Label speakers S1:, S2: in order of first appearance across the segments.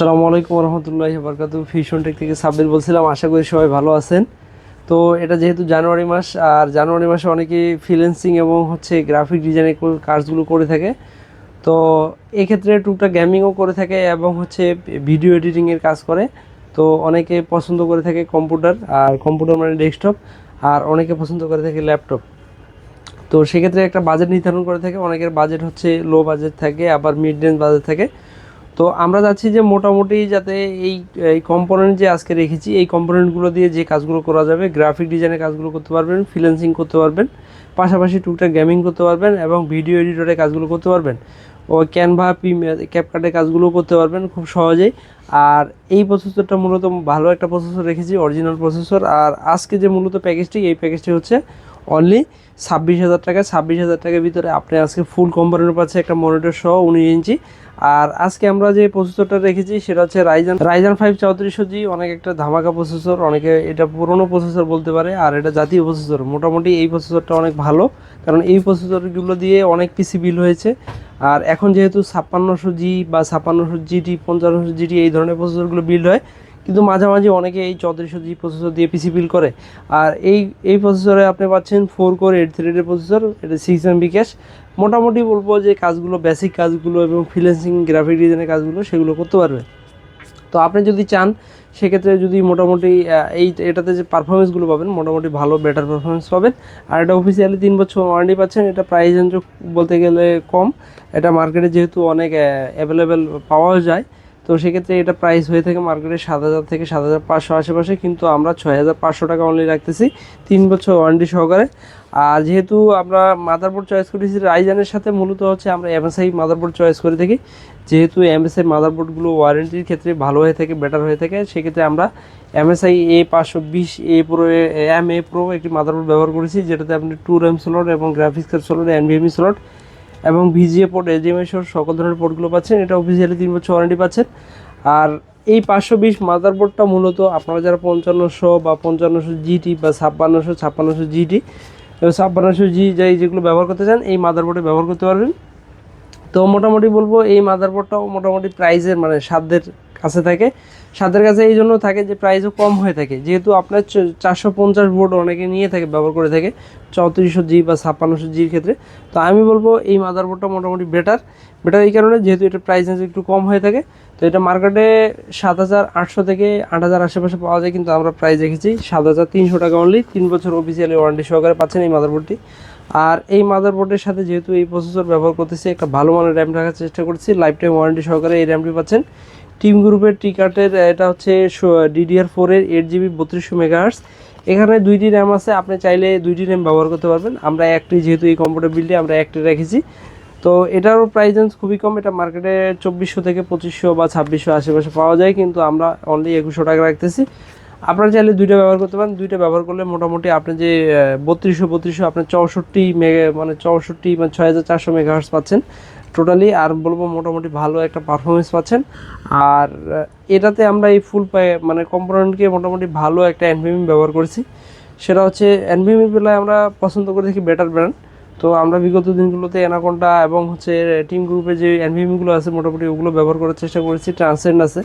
S1: আসসালামু আলাইকুম রহমতুল্লাহি বারকাতু। ফিউশন টেক থেকে সাব্বির বলছিলাম। আশা করি সবাই ভালো আছেন। তো এটা যেহেতু জানুয়ারি মাস, আর জানুয়ারি মাসে অনেকে ফ্রিল্যান্সিং এবং গ্রাফিক ডিজাইনের কাজগুলো করে থাকে। তো এক্ষেত্রে টুকটাক গেমিংও করে থাকে এবং ভিডিও এডিটিংয়ের কাজ করে। তো অনেকে পছন্দ করে থাকে কম্পিউটার, আর কম্পিউটার মানে ডেস্কটপ, আর অনেকে পছন্দ করে থাকে ল্যাপটপ। তো সেক্ষেত্রে একটা বাজেট নির্ধারণ করে থাকে। অনেকের বাজেট লো বাজেট থাকে, আবার মিড রেঞ্জ বাজেট থাকে। তো আমরা চাচ্ছি যে মোটামুটি যাতে এই এই কম্পোনেন্ট যে আজকে রেখেছি, এই কম্পোনেন্টগুলো দিয়ে যে কাজগুলো করা যাবে, গ্রাফিক ডিজাইনের কাজগুলো করতে পারবেন, ফ্রিল্যান্সিং করতে পারবেন, পাশাপাশি টুকটাক গেমিং করতে পারবেন এবং ভিডিও এডিটরের কাজগুলো করতে পারবেন, ও ক্যানভা ক্যাপকাটের কাজগুলো করতে পারবেন খুব সহজেই। আর এই প্রসেসরটা মূলত ভালো একটা প্রসেসর রেখেছি, অরিজিনাল প্রসেসর। আর আজকে যে মূলত প্যাকেজটি, এই প্যাকেজটি অনলি 26,000 টাকা। 26,000 টাকার ভিতরে আপনি আজকে ফুল কম্পোনেন্ট পাচ্ছে, একটা মনিটর সহ 19 ইঞ্চি। আর আজকে আমরা যে প্রসেসরটা রেখেছি সেটা হচ্ছে রাইজান 5 3400G। অনেক একটা ধামাকা প্রসেসর, অনেকে এটা পুরনো প্রসেসর বলতে পারে, আর এটা জাতীয় প্রসেসর। মোটামুটি এই প্রসেসরটা অনেক ভালো, কারণ এই প্রসেসরগুলো দিয়ে অনেক পিসি বিল হয়েছে। আর এখন যেহেতু 5600G বা 5600GT 5500GT এই ধরনের প্রসেসরগুলো বিল্ড হয়, কিন্তু মাঝামাঝি অনেকে এই 3400G প্রসেসর দিয়ে পিসি বিল করে। আর এই প্রসেসরে আপনি পাচ্ছেন 4 কোর 8 থ্রেডের প্রসেসর, এটা 6 MB ক্যাশ। মোটামুটি বলবো যে কাজগুলো, বেসিক কাজগুলো এবং ফ্রিল্যান্সিং গ্রাফিক ডিজাইনের কাজগুলো সেগুলো করতে পারবে। তো আপনি যদি চান সেক্ষেত্রে যদি মোটামুটি এটাতে যে পারফরমেন্সগুলো পাবেন, মোটামুটি ভালো বেটার পারফরমেন্স পাবেন। আর এটা অফিসিয়ালি 3 বছর ওয়ারেন্টি পাচ্ছেন। এটা প্রাইস রেঞ্জ বলতে গেলে কম, এটা মার্কেটে যেহেতু অনেক অ্যাভেলেবেল পাওয়া যায়। তো সেক্ষেত্রে এটা প্রাইস হয়ে থাকে মার্কেটে 7,000 থেকে 7,500 আশেপাশে, কিন্তু আমরা 6,500 টাকা অনলি রাখতেছি 3 বছর ওয়ারেন্টি সহকারে। আর যেহেতু আমরা মাদারবোর্ড চয়েস করেছি রাইজানের সাথে, মূলত আমরা MSI মাদারবোর্ড চয়েস করে থাকি। যেহেতু MSI মাদারবোর্ডগুলো ওয়ারেন্টির ক্ষেত্রে ভালো হয়ে থাকে, বেটার হয়ে থাকে, সেক্ষেত্রে আমরা MSI A520 A Pro MA Pro একটি মাদারবোর্ড ব্যবহার করেছি, যেটাতে আপনি 2 RAM স্লট এবং graphics card slot, NVMe slot এবং VGA পোর্ট, HDMI সহ সকল ধরনের পোর্টগুলো পাচ্ছেন। এটা অফিসিয়ালি 3 বছর ওয়ারেন্টি পাচ্ছেন। আর এই 520 মাদারবোর্ডটা মূলত আপনারা যারা 5500 বা 5500GT বা 5600 এবং 5600G যেগুলো ব্যবহার করতে চান, এই মাদারবোর্ডে ব্যবহার করতে পারবেন। তো মোটামুটি বলবো এই মাদারবোর্ডটাও মোটামুটি প্রাইসের মানে সাধ্যের কাছে থাকে। সাধ্যের কাছে এই জন্য থাকে যে প্রাইসও কম হয়ে থাকে, যেহেতু আপনার 450 বোর্ড অনেকে নিয়ে থাকে, ব্যবহার করে থাকে 3400G বা 5600Gর ক্ষেত্রে। তো আমি বলবো এই মাদারবোর্ডটা মোটামুটি বেটার এই কারণে, যেহেতু এটা প্রাইস একটু কম হয়ে থাকে। তো এটা মার্কেটে 7,800 থেকে 8,000 আশেপাশে পাওয়া যায়, কিন্তু আমরা প্রাইস রেখেছি 7,300 টাকা অনলি। 3 বছর অফিসিয়ালি ওয়ারেন্টি সহকারে পাচ্ছেন এই মাদারবোর্ডটি। আর এই মাদারবোর্ডের সাথে যেহেতু এই প্রসেসর ব্যবহার করতেছি, একটা ভালো মানের র্যাম রাখার চেষ্টা করছি, লাইফ টাইম ওয়ারেন্টি সহকারে এই র্যামটি পাচ্ছেন। টিম গ্রুপের টিকার্টের, এটা DDR4 এর 8GB 3200 মেগাহার্টজ। এখানে 2টি র্যাম আছে, আপনি চাইলে 2টি র্যাম ব্যবহার করতে পারবেন। আমরা একটি, যেহেতু এই কম্পিউটার বিল্ডে আমরা একটি রেখেছি। তো এটারও প্রাইস রেঞ্জ খুবই কম, এটা মার্কেটে 2400 থেকে 2500 বা 2600 আশেপাশে পাওয়া যায়, কিন্তু আমরা অনলি 2100 টাকা রাখতেছি। আপনারা চাইলে 2টা ব্যবহার করতে পারেন। 2টা ব্যবহার করলে মোটামুটি আপনি যে 3200 আপনার 64 মানে 6400 মেগাহার্টজ পাচ্ছেন টোটালি। আর বলবো মোটামুটি ভালো একটা পারফরমেন্স পাচ্ছেন। আর এটাতে আমরা এই ফুল মানে কম্পোনেন্টকে মোটামুটি ভালো একটা NVMe ব্যবহার করেছি। সেটা NVMe বেলায় আমরা পছন্দ করে দেখি বেটার ব্র্যান্ড। তো আমরা বিগত দিনগুলোতে অ্যানাকোন্ডা এবং টিম গ্রুপে যে NVMeগুলো আছে মোটামুটি ওগুলো ব্যবহার করার চেষ্টা করেছি। ট্রান্সেন্ড আছে,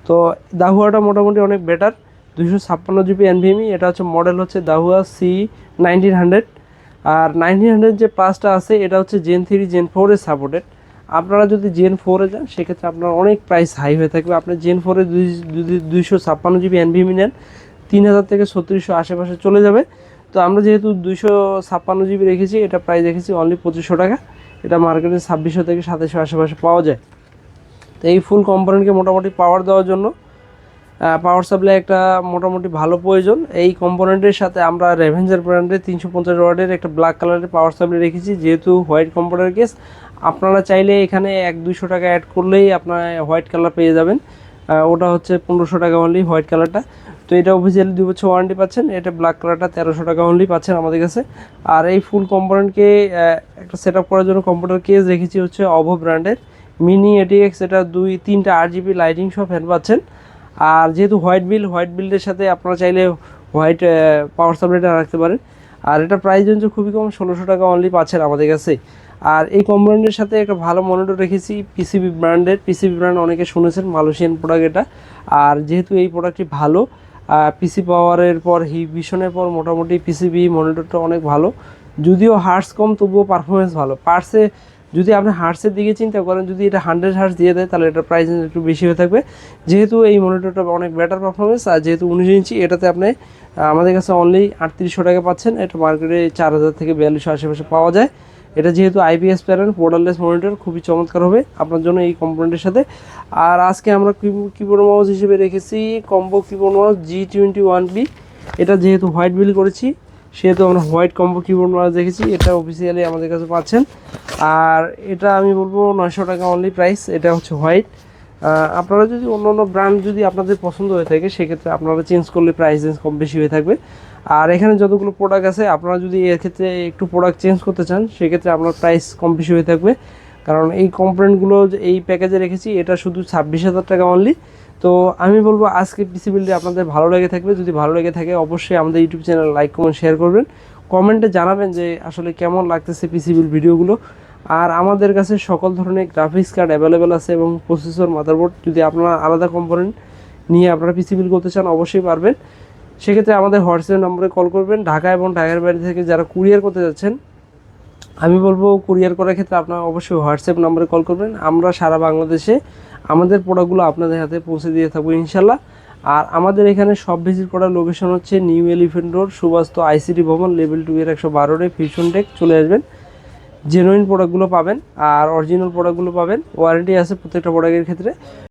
S1: তো দাহুয়াটা মোটামুটি অনেক বেটার। 256GB NVMe, এটা মডেল দাহুয়া C1900। আর 1900 যে প্লাসটা আছে এটা Gen 3 Gen 4 এর সাপোর্টেড। আপনারা যদি Gen 4 যান সেক্ষেত্রে আপনার অনেক প্রাইস হাই হয়ে থাকবে। আপনি Gen 4 যদি 256GB NVMe নেন, 3,000 থেকে 3600 আশেপাশে চলে যাবে। তো আমরা যেহেতু 256GB রেখেছি, এটা প্রাইস রেখেছি অনলি 2500 টাকা। এটা মার্কেটে 2600 থেকে 2700 আশেপাশে পাওয়া যায়। তো এই ফুল কম্পোনেন্টকে মোটামুটি পাওয়ার দেওয়ার জন্য পাওয়ার সাপ্লাই একটা মোটামুটি ভালো প্রয়োজন। এই কম্পোনেন্টের সাথে আমরা রেভেঞ্জার ব্র্যান্ডের 350 ওয়াটের একটা ব্ল্যাক কালারের পাওয়ার সাপ্লাই রেখেছি, যেহেতু হোয়াইট কম্পিউটার কেস। আপনারা চাইলে এখানে 100-200 টাকা অ্যাড করলেই আপনার হোয়াইট কালার পেয়ে যাবেন। ওটা 1500 টাকা অনলি হোয়াইট কালারটা। তো এটা অফিসিয়ালি 2 বছর ওয়ারেন্টি পাচ্ছেন। এটা ব্ল্যাক কালারটা 1300 টাকা অনলি পাচ্ছেন আমাদের কাছে। আর এই ফুল কম্পোনেন্টকে একটা সেট আপ করার জন্য কম্পিউটার কেস রেখেছি অভো ব্র্যান্ডের মিনি ATX। এটা 2-3টা RGB লাইটিং সহ ফ্যান পাচ্ছেন। আর যেহেতু হোয়াইট বিল্ডের সাথে আপনারা চাইলে হোয়াইট পাওয়ার সাপ্লাইটা রাখতে পারেন। আর এটা প্রাইস রেঞ্জ খুবই কম, 1600 টাকা অনলি পাচ্ছেন আমাদের কাছে। আর এই কম্পোনেন্টের সাথে একটা ভালো মনিটর রেখেছি পিসিবি ব্র্যান্ডের। পিসিবি ব্র্যান্ড অনেকে শুনেছেন, মালয়েশিয়ান প্রোডাক্ট এটা। আর যেহেতু এই প্রোডাক্টটি ভালো, পিসি পাওয়ারের পর হিভিশনের পর মোটামুটি পিসিবি মনিটরটা অনেক ভালো। যদিও হার্টস কম তবুও পারফরমেন্স ভালো। পার্সে যদি আপনি হার্টসের দিকে চিন্তা করেন, যদি এটা 100 হার্টস দিয়ে দেয় তাহলে এটার প্রাইস একটু বেশি হয়ে থাকবে। যেহেতু এই মনিটরটা অনেক বেটার পারফরমেন্স, আর যেহেতু 19 ইঞ্চি, এটাতে আপনি আমাদের কাছে অনলি 3800 টাকা পাচ্ছেন। এটা মার্কেটে 4000 থেকে 4200 আশেপাশে পাওয়া যায়। এটা যেহেতু আইপিএস প্যানেল পোর্টারলেস মনিটর, খুবই চমৎকার হবে আপনার জন্য এই কম্পোনেন্টের সাথে। আর আজকে আমরা কিবোর্ড মাউস হিসেবে রেখেছি কম্বো কিবোর্ড মাউস G21B। এটা যেহেতু হোয়াইট বিল করেছি সেহেতু আমরা হোয়াইট কম্বো কিবোর্ড মাউস রেখেছি। এটা অফিসিয়ালি আমাদের কাছে পাচ্ছেন। আর এটা আমি বলবো 900 টাকা অনলি প্রাইস। এটা হচ্ছে হোয়াইট। আপনারা যদি অন্য অন্য ব্র্যান্ড যদি আপনাদের পছন্দ হয়ে থাকে সেক্ষেত্রে আপনারা চেঞ্জ করলে প্রাইস চেঞ্জ কম বেশি হয়ে থাকবে। আর এখানে যতগুলো প্রোডাক্ট আছে আপনারা যদি এর ক্ষেত্রে একটু প্রোডাক্ট চেঞ্জ করতে চান সেক্ষেত্রে আপনার প্রাইস কম বেশি হয়ে থাকবে। কারণ এই কম্পোনেন্টগুলো এই প্যাকেজে রেখেছি, এটা শুধু 26,000 টাকা অনলি। তো আমি বলবো আজকে পিসি বিল্ডে আপনাদের ভালো লেগে থাকবে। যদি ভালো লেগে থাকে অবশ্যই আমাদের YouTube channel like comment share করবেন। কমেন্টে জানাবেন যে আসলে কেমন লাগতেছে পিসি বিল্ড ভিডিওগুলো। আর আমাদের কাছে সকল ধরনের গ্রাফিক্স কার্ড অ্যাভেলেবেল আছে এবং প্রসেসর, মাদারবোর্ড। যদি আপনারা আলাদা কম্পোনেন্ট নিয়ে আপনারা পিসি বিল্ড করতে চান অবশ্যই পারবেন। সেক্ষেত্রে আমাদের হোয়াটসঅ্যাপ নম্বরে কল করবেন। ঢাকা এবং ঢাকার বাইরে থেকে যারা কুরিয়ার করতে যাচ্ছেন, আমি বলবো কুরিয়ার করার ক্ষেত্রে আপনারা অবশ্যই হোয়াটসঅ্যাপ নম্বরে কল করবেন। আমরা সারা বাংলাদেশে আমাদের প্রোডাক্টগুলো আপনাদের হাতে পৌঁছে দিয়ে থাকবো ইনশাল্লাহ। আর আমাদের এখানে সব ভিজিট করার লোকেশন হচ্ছে new elephant road, Subastu ICT ভবন, লেভেল 2 এর 112 ফিউশন টেক। চলে আসবেন, জেনুইন প্রোডাক্টগুলো পাবেন আর অরিজিনাল প্রোডাক্টগুলো পাবেন। ওয়ারেন্টি আছে প্রত্যেকটা প্রোডাক্টের ক্ষেত্রে।